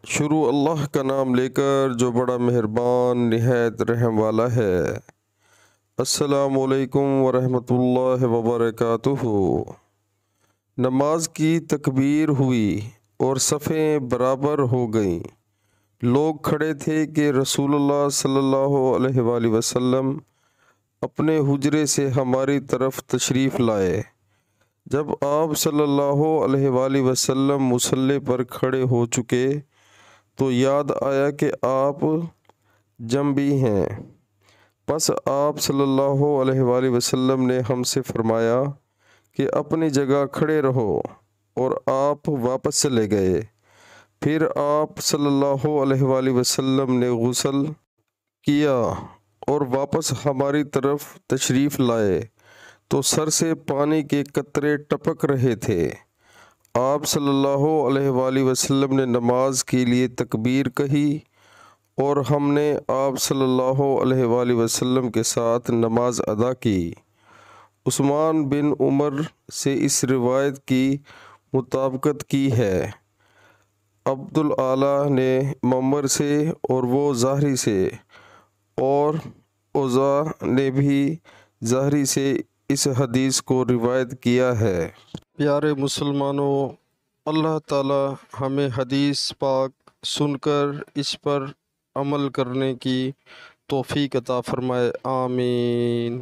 شروع اللہ کا نام لے کر جو بڑا مہربان نہایت رحم والا ہے۔ السلام علیکم ورحمۃ اللہ وبرکاتہ۔ نماز کی تکبیر ہوئی اور صفیں برابر ہو گئیں۔ لوگ کھڑے تھے کہ رسول اللہ صلی اللہ علیہ وآلہ وسلم اپنے حجرے سے ہماری طرف تشریف لائے۔ جب آپ صلی اللہ علیہ وآلہ وسلم مصلی پر کھڑے ہو چکے تو یاد آیا کہ آپ جنبی ہیں۔ پس آپ صلی اللہ علیہ وآلہ وسلم نے ہم سے فرمایا کہ اپنی جگہ کھڑے رہو، اور آپ واپس چلے گئے۔ پھر آپ صلی اللہ علیہ وآلہ وسلم نے غسل کیا اور واپس ہماری طرف تشریف لائے تو سر سے پانی کے قطرے ٹپک رہے تھے۔ آپ صلی اللہ علیہ وآلہ وسلم نے نماز کے لیے تکبیر کہی اور ہم نے آپ صلی اللہ علیہ وآلہ وسلم کے ساتھ نماز ادا کی۔ عثمان بن عمر سے اس روایت کی مطابقت کی ہے۔ عبد الاعلیٰ نے معمر سے اور وہ زہری سے، اور اوزاع نے بھی زہری سے اس حدیث کو روایت کیا ہے۔ پیارے مسلمانوں، اللہ تعالی ہمیں حدیث پاک سن کر اس پر عمل کرنے کی توفیق عطا فرمائے، آمین۔